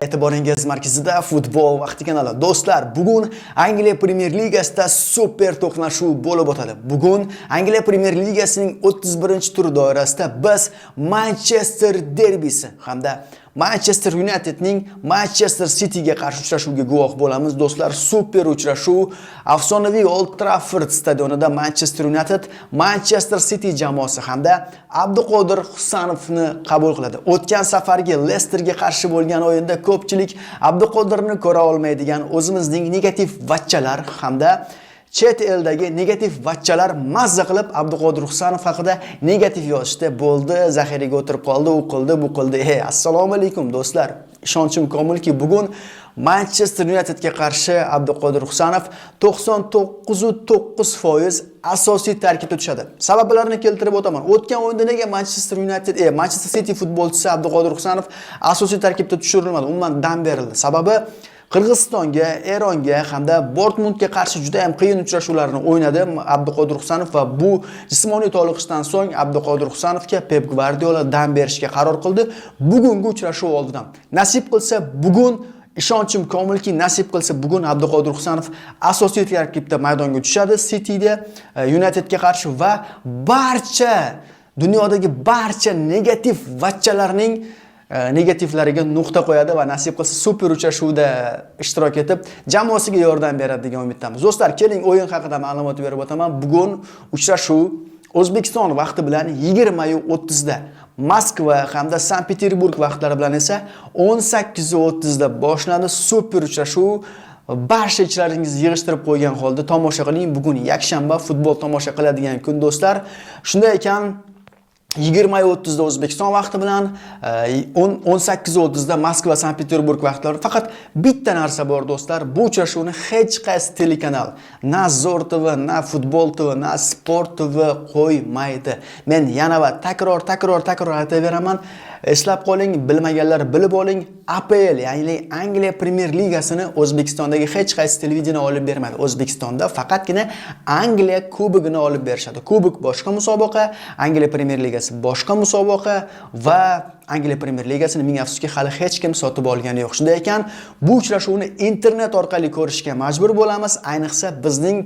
E'tiboringiz markazida futbol vaqti kanali. Do'stlar, bugun Angliya Premier Ligasida super to'qnashuv bo'lib o'tadi. Bugun Angliya Premier Ligasining 31-tur doirasida biz Manchester derbisi hamda Manchester Unitedning Manchester Cityga qarshi uchrashuviga guvoh bo'lamiz. Do'stlar, super uchrashuv afsonaviy Old Trafford stadionida Manchester United Manchester City jamoasi hamda Abduqodir Husanovni qabul qiladi. O'tgan safargi Leicesterga qarshi bo'lgan o'yinda ko'pchilik Abduqodirni ko'ra olmaydigan o'zimizning negativ vachchalar hamda chet eldagi negativ vachchalar mazza qilib Abduqodir Husanov haqida negativ yozishdi. Bo'ldi, zaxiraga o'tirib qoldi, u qildi, bu qildi. Assalomu alaykum do'stlar. Ishonchim komilki, bugun Manchester Unitedga qarshi Abduqodir Husanov 99.9% asosiy tarkibda tushadi. Sabablarini keltirib o'taman. O'tgan o'yinda nega Manchester City futbolchisi Abduqodir Husanov asosiy tarkibda tushirilmadi? Umuman dam berildi. Sababi Qirg'izistonga, Eronga hamda Dortmundga qarshi juda ham qiyin uchrashuvlarni o'ynadi Abduqodir Husanov va bu jismoniy toliqishdan so'ng Abduqodir Husanovga Pep Guardiola dam berishga qaror qildi. Bugungi uchrashuv oldidan nasib qilsa bugun ishonchim komilki, nasib qilsa bugun Abduqodir Husanov asosiy tarkibda maydonga tushadi Cityda Unitedga qarshi va dunyodagi barcha negativ vachchalarning negativlariga nuqta qo'yadi va nasib qilsa super uchrashuvda ishtirok etib jamoasiga yordam beradi degan umiddamiz. Do'stlar, keling o'yin haqida ma'lumot berib o'taman. Bugun uchrashuv O'zbekiston vaqti bilan 20:30 da, Moskva hamda Sankt-Peterburg vaqtlari bilan esa 18:30 da boshlanadi. Super uchrashuv. Barcha ichlaringizni yig'ishtirib qo'ygan holda tomosha qiling. Bugun yakshanba, futbol tomosha qiladigan kun do'stlar. Shunday ekan 20:30 da O'zbekiston vaqti bilan 18:30 da Moskva Sankt-Peterburg vaqtlari. Faqat bitta narsa bor do'stlar, bu uchrashuvni hech qaysi telekanal, na Zo'r TV, na Futbol TV, na Sport TV qo'ymaydi. Men yana va takror aytaveraman. Eslab qoling, bilmaganlar bilib oling. APL, ya'ni Angliya Premier Ligasini O'zbekistondagi hech qaysi televideniya olib bermaydi. O'zbekistonda faqatgina Angliya Kubogini olib berishadi. Kubok boshqa musobaqa, Angliya Premier Ligasi boshqa musobaqa va Angliya Premier Ligasini ming afsuski hali hech kim sotib olgani yo'q. Shunday ekan, bu uchrashuvni internet orqali ko'rishga majbur bo'lamiz, ayniqsa bizning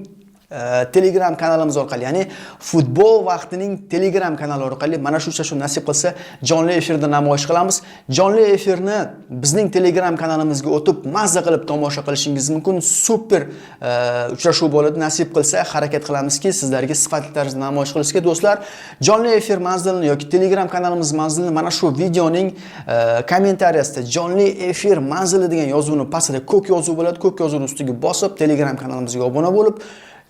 Telegram kanalimiz orqali, ya'ni futbol vaqtining Telegram kanali orqali mana shu uchrashuv nasib qilsa jonli efirda namoyish qilamiz. Jonli efirni bizning Telegram kanalimizga o'tib mazza qilib tomosha qilishingiz mumkin. Super uchrashuv bo'ladi. Nasib qilsa harakat qilamizki, sizlarga sifatli tarzda namoyish qilishga. Do'stlar, jonli efir manzilini yoki Telegram kanalimiz manzilini mana shu videoning kommentariyasida jonli efir manzili degan yozuvni pastida ko'k yozuv bo'ladi. Ko'k yozuvni ustiga bosib Telegram kanalimizga obuna bo'lib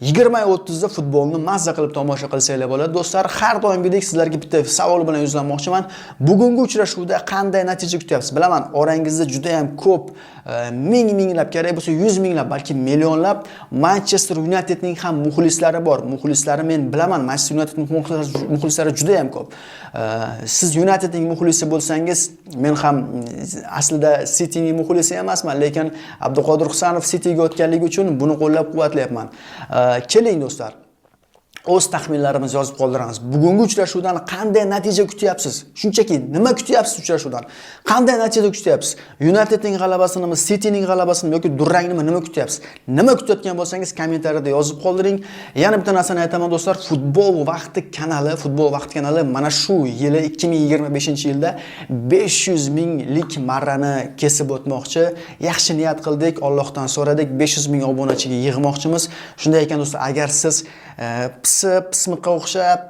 20:30 da futbolni mazza qilib tomosha qilsanglar bo'ladi. Do'stlar, har doimgidek sizlarga bitta savol bilan yuzlanmoqchiman. Bugungi uchrashuvda qanday natija kutyapsiz? Bilaman, orangizda juda ham ko'p, minglab, kerak bo'lsa 100 minglab, balki millionlab Manchester Unitedning ham muxlislari bor. Muxlislari men bilaman, Manchester Unitedning muxlislari juda ham ko'p. Siz Unitedning muxlisi bo'lsangiz, men ham aslida Cityning muxlisi emasman, lekin Abduqodir Husanov Cityga o'tganligi uchun buni qo'llab-quvvatlayapman. Keling do'stlar, o'z taxminlarimizni yozib qoldiramiz. Bugungi uchrashuvdan qanday natija kutyapsiz? Shunchaki nima kutyapsiz uchrashuvdan? Qanday natija kutyapsiz? Unitedning g'alabasini, Cityning g'alabasini yoki durrangnimi nima kutyapsiz? Nima kutayotgan bo'lsangiz kommentariyada yozib qoldiring. Yana bitta narsani aytaman do'stlar, futbol vaqti kanali mana shu yili 2025-yilda 500 minglik marrani kesib o'tmoqchi. Yaxshi niyat qildik, Allohdan so'radik, 500 ming obunachiga yig'moqchimiz. Shunday ekan do'stlar, agar siz pismiqqa o'xshab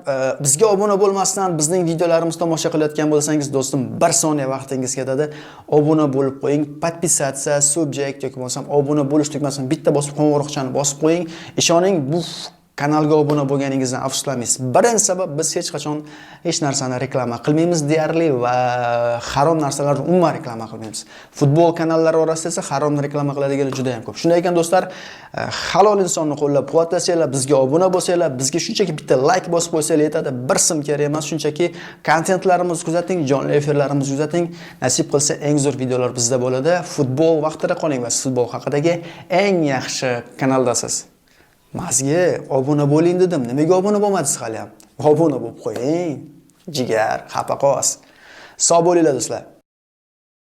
bizga obuna bo'lmasdan bizning videolarimizni tomosha qilayotgan bo'lsangiz, do'stim, 1 soniya vaqtingiz ketadi. Obuna bo'lib qo'ying, podpisatsiya, subject yoki bo'lsam obuna bo'lish tugmasini bitta bosib qo'ng'iroqchani bosib qo'ying. Ishoning, bu kanalga obuna bo'lganingizdan afsuslanmaysiz. Birinchi sabab, biz hech qachon hech narsani reklama qilmaymiz deyarli va harom narsalarni umuman reklama qilmaymiz. Futbol kanallari orasida esa haromni reklama qiladiganlar juda ham ko'p. Shunday ekan do'stlar, halol insonni qo'llab-quvvatlasanglar, bizga obuna bo'lsanglar, bizga shunchaki bitta like bosib qo'ysanglar yetadi. Bir sim kerak emas, shunchaki kontentlarimizni kuzating, jonli efirlarimizni kuzating. Nasib qilsa eng zo'r videolar bizda bo'ladi. Futbol vaqtida qoling va futbol haqidagi eng yaxshi kanaldasiz. Mazga obuna bo'ling dedim. Nimaga obuna bo'lmadingiz hali ham? Obuna bo'lib qo'ying. Jigar, xafa qolasiz. Sog' bo'linglar do'stlar.